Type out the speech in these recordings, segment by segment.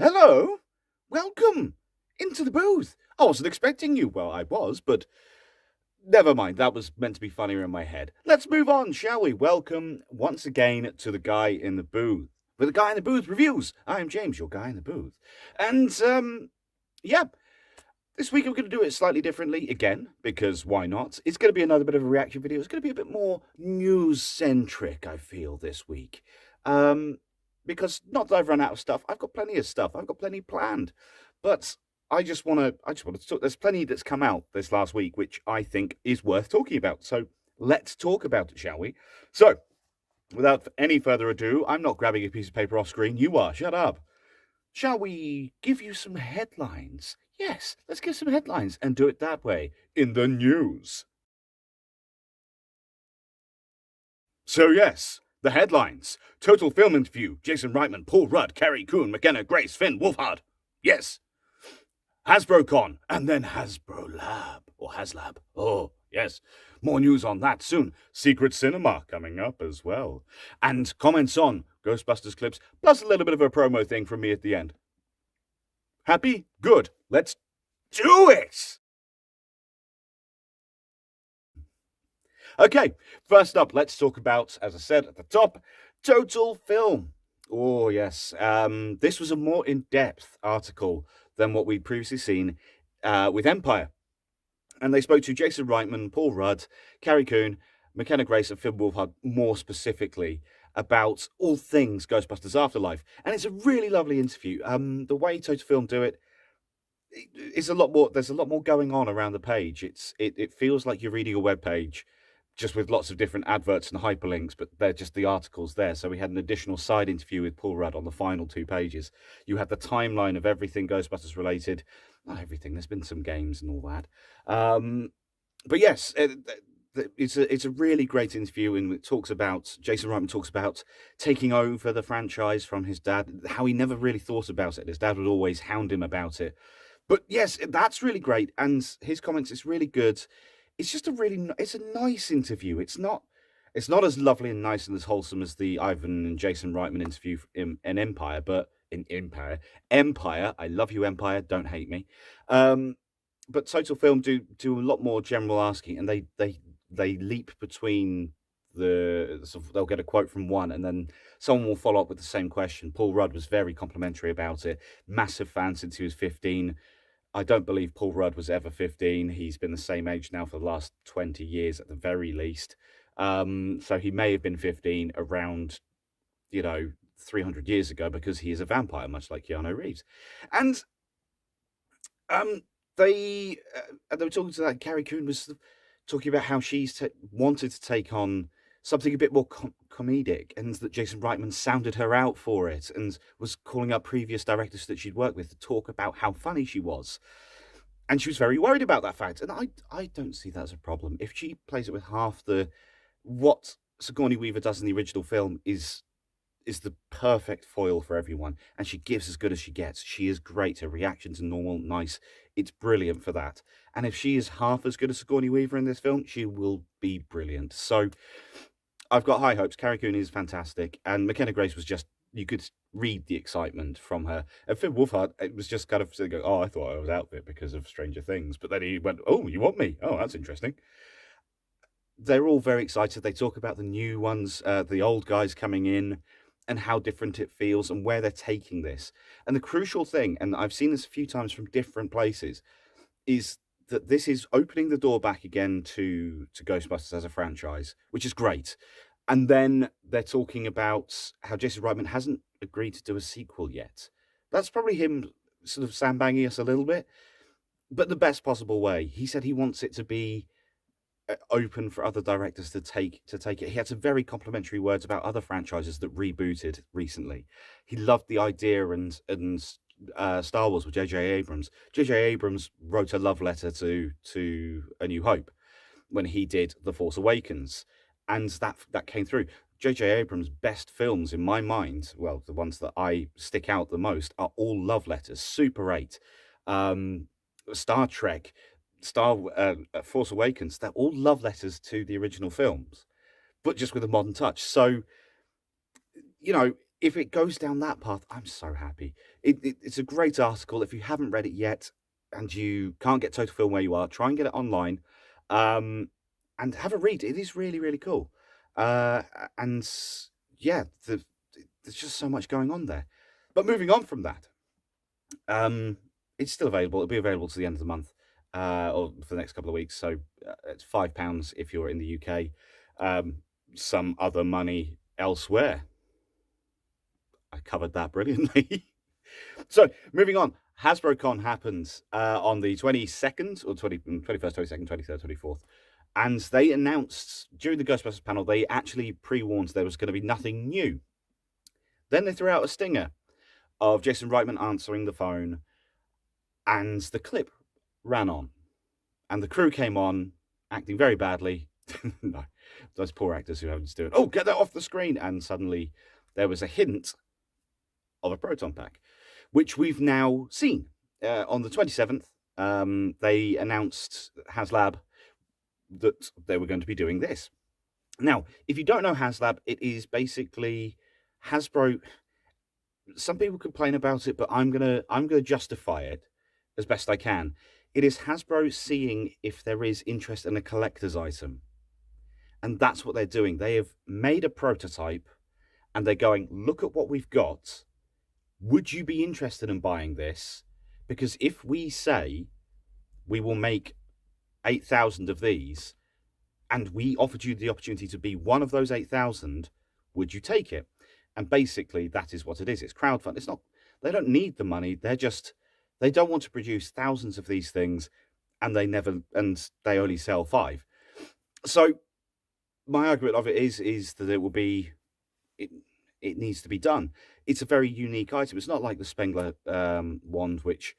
Hello? Welcome into the booth. I wasn't expecting you. Well, I was, but never mind. That was meant to be funnier in my head. Let's move on, shall we? Welcome once again to the Guy in the Booth. For the Guy in the Booth reviews. I'm James, your Guy in the Booth. And, yeah, this week I'm going to do it slightly differently again, because why not? It's going to be another bit of a reaction video. It's going to be a bit more news-centric, I feel, this week. Because not that I've run out of stuff. I've got plenty of stuff. I've got plenty planned. But I just want to talk. There's plenty that's come out this last week, which I think is worth talking about. So let's talk about it, shall we? So, without any further ado, I'm not grabbing a piece of paper off screen. You are. Shut up. Shall we give you some headlines? Yes, let's give some headlines and do it that way in the news. So yes, the headlines. Total film interview. Jason Reitman, Paul Rudd, Carrie, Coon, Mckenna, Grace, Finn, Wolfhard. Yes. Hasbrocon, and then Hasbrolab, or Haslab. Oh, yes. More news on that soon. Secret Cinema coming up as well. And comments on Ghostbusters clips, plus a little bit of a promo thing from me at the end. Happy? Good. Let's do it! Okay, first up, let's talk about, as I said at the top, Total Film. Oh, yes. This was a more in-depth article than what we'd previously seen with Empire. And they spoke to Jason Reitman, Paul Rudd, Carrie Coon, Mckenna Grace, and Finn Wolfhard more specifically about all things Ghostbusters Afterlife. And it's a really lovely interview. The way Total Film do it is a lot more. There's a lot more going on around the page. It feels like you're reading a web page, just with lots of different adverts and hyperlinks, but they're just the articles there. So we had an additional side interview with Paul Rudd on the final 2 pages. You had the timeline of everything Ghostbusters related. Not everything. There's been some games and all that. But yes, it's a really great interview, and it talks about Jason Reitman talks about taking over the franchise from his dad, how he never really thought about it. His dad would always hound him about it. But yes, that's really great, and his comments is really good. It's just it's a nice interview. It's not as lovely and nice and as wholesome as the Ivan and Jason Reitman interview in Empire, but in Empire, I love you, Empire, don't hate me. But Total Film do a lot more general asking, and they leap between they'll get a quote from one, and then someone will follow up with the same question. Paul Rudd was very complimentary about it. Massive fan since he was 15. I don't believe Paul Rudd was ever 15. He's been the same age now for the last 20 years at the very least. So he may have been 15 around, 300 years ago, because he is a vampire, much like Keanu Reeves. And they were talking to that. Carrie Coon was talking about how she's wanted to take on something a bit more comedic, and that Jason Reitman sounded her out for it and was calling up previous directors that she'd worked with to talk about how funny she was. And she was very worried about that fact. And I don't see that as a problem. If she plays it with half what Sigourney Weaver does in the original film is the perfect foil for everyone, and she gives as good as she gets. She is great. Her reactions are normal, nice. It's brilliant for that. And if she is half as good as Sigourney Weaver in this film, she will be brilliant. So I've got high hopes. Carrie Coon is fantastic, and Mckenna Grace was just, you could read the excitement from her. And Finn Wolfhard, it was just kind of going, oh, I thought I was out there because of Stranger Things. But then he went, oh, you want me? Oh, that's interesting. They're all very excited. They talk about the new ones, the old guys coming in, and how different it feels and where they're taking this. And the crucial thing, and I've seen this a few times from different places, is that this is opening the door back again to Ghostbusters as a franchise, which is great. And then they're talking about how Jason Reitman hasn't agreed to do a sequel yet. That's probably him sort of sandbagging us a little bit, but the best possible way. He said he wants it to be open for other directors to take it. He had some very complimentary words about other franchises that rebooted recently. He loved the idea and Star Wars with J.J. Abrams. J.J. Abrams wrote a love letter to A New Hope when he did The Force Awakens, and that came through. J.J. Abrams' best films, in my mind, well, the ones that I stick out the most, are all love letters. Super 8, Star Trek, Force Awakens, they're all love letters to the original films, but just with a modern touch. So, if it goes down that path, I'm so happy. It's a great article. If you haven't read it yet and you can't get Total Film where you are, try and get it online, um, and have a read. It is really, really cool. And yeah, there's just so much going on there. But moving on from that, it's still available. It'll be available to the end of the month, or for the next couple of weeks. So it's £5 if you're in the UK. Some other money elsewhere. I covered that brilliantly. So moving on, Hasbrocon happens on the 22nd or 21st, 22nd, 23rd, 24th. And they announced during the Ghostbusters panel, they actually pre-warned there was going to be nothing new. Then they threw out a stinger of Jason Reitman answering the phone, and the clip ran on. And the crew came on, acting very badly. No, those poor actors who having to do it. Oh, get that off the screen! And suddenly there was a hint of a Proton pack, which we've now seen. On the 27th, they announced Haslab that they were going to be doing this. Now, if you don't know Haslab, it is basically Hasbro. Some people complain about it, but I'm gonna justify it as best I can. It is Hasbro seeing if there is interest in a collector's item, and that's what they're doing. They have made a prototype, and they're going, look at what we've got. Would you be interested in buying this? Because if we say we will make 8,000 of these, and we offered you the opportunity to be one of those 8,000, would you take it? And basically, that is what it is. It's crowdfund. It's not. They don't need the money. They don't want to produce thousands of these things, and they only sell 5. So my argument of it is that it will be. It needs to be done. It's a very unique item. It's not like the Spengler wand, which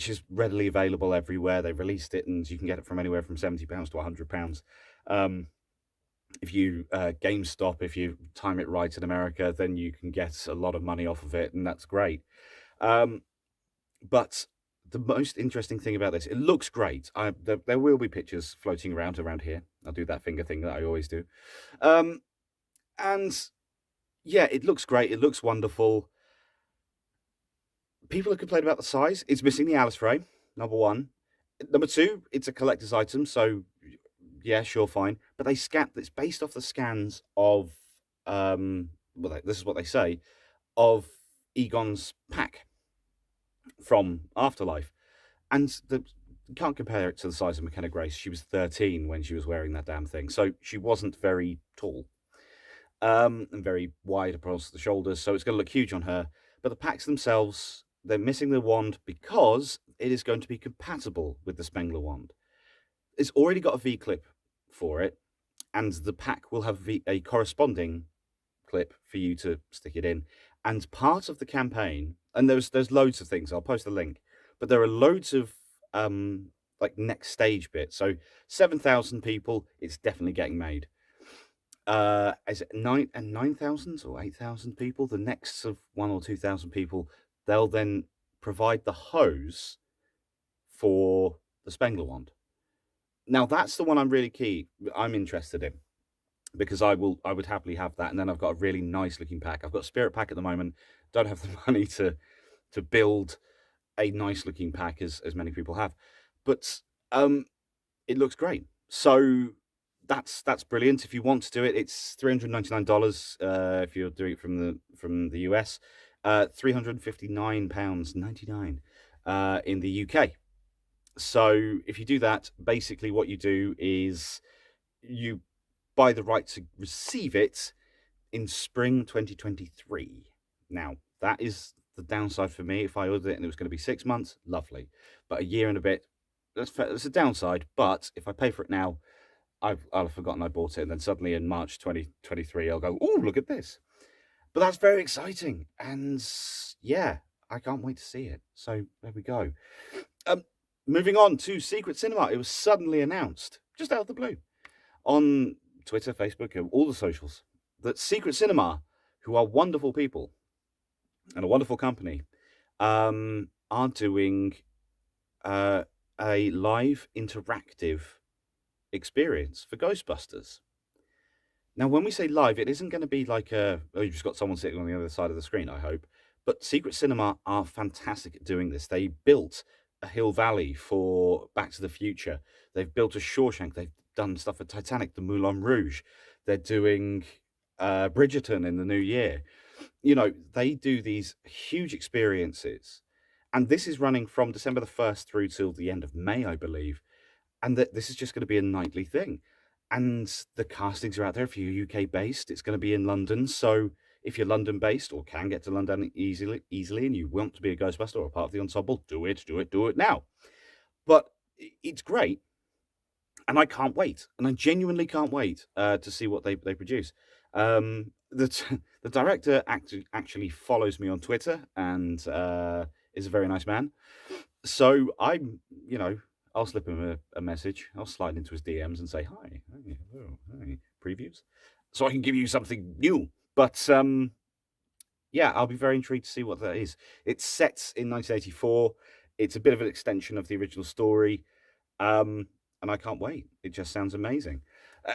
is readily available everywhere. They released it, and you can get it from anywhere from £70 to £100. If you GameStop, if you time it right in America, then you can get a lot of money off of it, and that's great. But the most interesting thing about this, it looks great. There will be pictures floating around here. I'll do that finger thing that I always do. And yeah, it looks great. It looks wonderful. People have complained about the size. It's missing the Alice frame, number one. Number two, it's a collector's item, so yeah, sure, fine. But it's based off the scans of, this is what they say, of Egon's pack from Afterlife. And you can't compare it to the size of McKenna Grace. She was 13 when she was wearing that damn thing. So she wasn't very tall. And very wide across the shoulders, so it's going to look huge on her. But the packs themselves, they're missing the wand because it is going to be compatible with the Spengler wand. It's already got a V-clip for it, and the pack will have a corresponding clip for you to stick it in. And part of the campaign, and there's loads of things, I'll post the link, but there are loads of like next stage bits. So 7,000 people, it's definitely getting made. Is it 9,000 or 8,000 people? The next of 1,000 or 2,000 people, they'll then provide the hose for the Spengler wand. Now that's the one I'm interested in, because I would happily have that, and then I've got a really nice looking pack. I've got a Spirit pack at the moment. Don't have the money to build a nice looking pack as many people have, but it looks great. So that's brilliant. If you want to do it, it's $399 if you're doing it from the US, £359.99 in the UK. So if you do that, basically what you do is you buy the right to receive it in spring 2023. Now, that is the downside for me. If I ordered it and it was going to be 6 months, lovely. But a year and a bit, that's a downside. But if I pay for it now, I'll have forgotten I bought it, and then suddenly in March 2023, I'll go, oh, look at this. But that's very exciting, and yeah, I can't wait to see it. So there we go. Moving on to Secret Cinema. It was suddenly announced, just out of the blue, on Twitter, Facebook, and all the socials, that Secret Cinema, who are wonderful people and a wonderful company, are doing a live interactive experience for Ghostbusters. Now, when we say live, it isn't going to be like you've just got someone sitting on the other side of the screen, I hope. But Secret Cinema are fantastic at doing this. They built a Hill Valley for Back to the Future. They've built a Shawshank. They've done stuff for Titanic, the Moulin Rouge. They're doing Bridgerton in the new year. You know, they do these huge experiences. And this is running from December the 1st through till the end of May, I believe. And that this is just going to be a nightly thing. And the castings are out there. If you're UK based, it's going to be in London. So if you're London based or can get to London easily, and you want to be a Ghostbuster or a part of the ensemble, do it now. But it's great, and I can't wait, and I genuinely can't wait to see what they produce. The director actually follows me on Twitter and is a very nice man. So I'm, I'll slip him a message. I'll slide into his DMs and say hi, hello, hi, previews, so I can give you something new. But yeah, I'll be very intrigued to see what that is. It's set in 1984. It's a bit of an extension of the original story, and I can't wait. It just sounds amazing. Uh,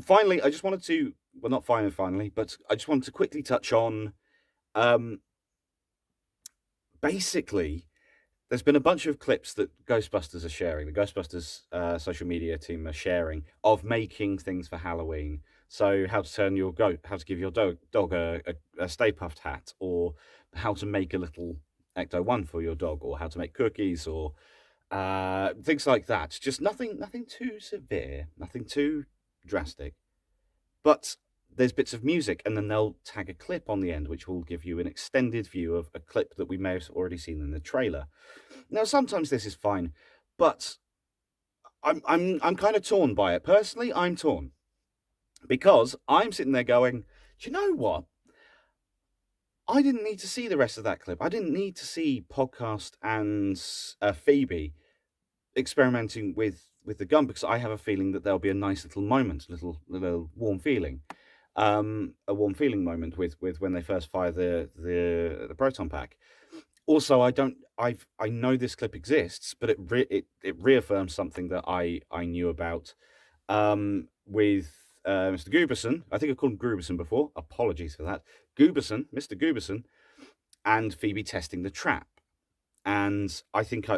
Finally, I just wanted to, well, not finally, but I just wanted to quickly touch on, basically, there's been a bunch of clips that Ghostbusters are sharing, the Ghostbusters social media team are sharing, of making things for Halloween. So how to give your dog a Stay Puft hat, or how to make a little Ecto-1 for your dog, or how to make cookies, or things like that. Just nothing too severe, nothing too drastic. But there's bits of music, and then they'll tag a clip on the end, which will give you an extended view of a clip that we may have already seen in the trailer. Now, sometimes this is fine, but I'm kind of torn by it. Personally, I'm torn because I'm sitting there going, do you know what? I didn't need to see the rest of that clip. I didn't need to see Podcast and Phoebe experimenting with the gun, because I have a feeling that there'll be a nice little moment, little warm feeling, a warm feeling moment with when they first fire the proton pack. Also, I know this clip exists, but it reaffirms something that I knew about, with Mr. Gooberson. I think I called him Gruberson before. Apologies for that. Mr. Gooberson, and Phoebe testing the trap. And I think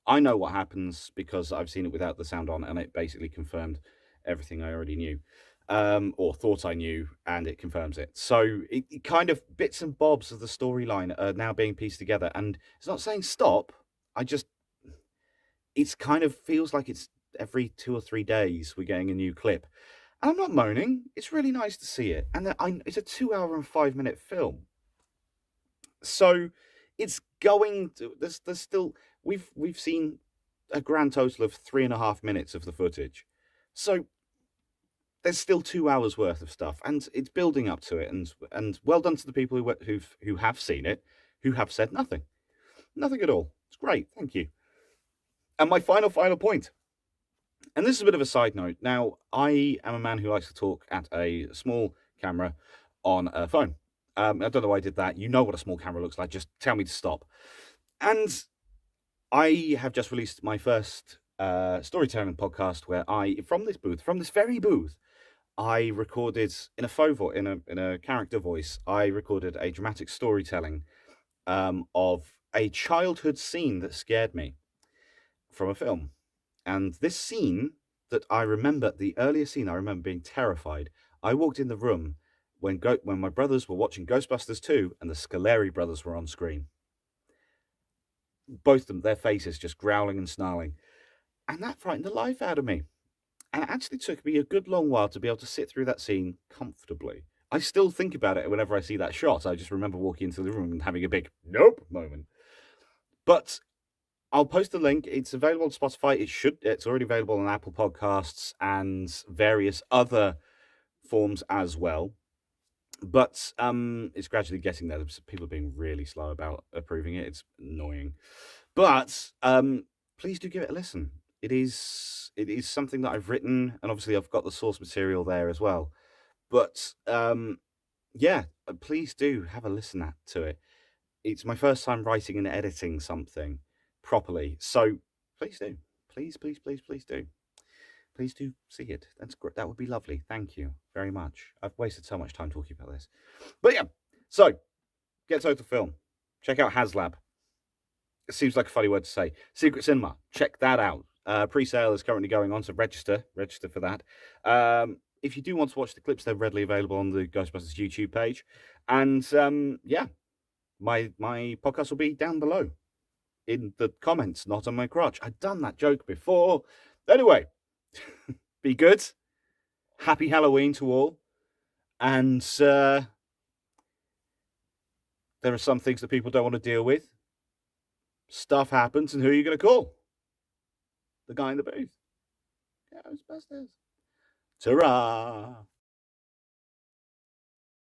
I know what happens because I've seen it without the sound on, and it basically confirmed everything I already knew, or thought I knew, and it confirms it. So it kind of bits and bobs of the storyline are now being pieced together, and it's not saying stop. It's kind of feels like it's every 2 or 3 days we're getting a new clip. And I'm not moaning. It's really nice to see it, and it's a 2 hour and 5 minute film. So it's going to, there's still, we've seen a grand total of 3.5 minutes of the footage. So there's still 2 hours worth of stuff, and it's building up to it. And well done to the people who have seen it, who have said nothing at all. It's great, thank you. And my final point, and this is a bit of a side note. Now, I am a man who likes to talk at a small camera on a phone. I don't know why I did that. You know what a small camera looks like. Just tell me to stop. And I have just released my first storytelling podcast, where from this very booth, I recorded in a faux voice, in a character voice. I recorded a dramatic storytelling of a childhood scene that scared me from a film. And this scene that I remember, the earlier scene, I remember being terrified. I walked in the room when my brothers were watching Ghostbusters 2 and the Scoleri brothers were on screen. Both of them, their faces just growling and snarling. And that frightened the life out of me. And it actually took me a good long while to be able to sit through that scene comfortably. I still think about it whenever I see that shot. I just remember walking into the room and having a big nope moment. But I'll post the link. It's available on Spotify. It's already available on Apple Podcasts and various other forms as well. But it's gradually getting there. People are being really slow about approving it. It's annoying. But please do give it a listen. It is something that I've written, and obviously I've got the source material there as well. But yeah, please do have a listen to it. It's my first time writing and editing something properly. So please do. Please do. please do see it. That's great. That would be lovely. Thank you very much. I've wasted so much time talking about this. But yeah, so get to the film. Check out Haslab. It seems like a funny word to say. Secret Cinema. Check that out. Pre-sale is currently going on, so register for that. If you do want to watch the clips, they're readily available on the Ghostbusters YouTube page. And yeah, my podcast will be down below in the comments, not on my crotch. I've done that joke before. Anyway, be good. Happy Halloween to all. And there are some things that people don't want to deal with. Stuff happens, and who are you going to call? The guy in the booth. Ghostbusters. Ta-ra!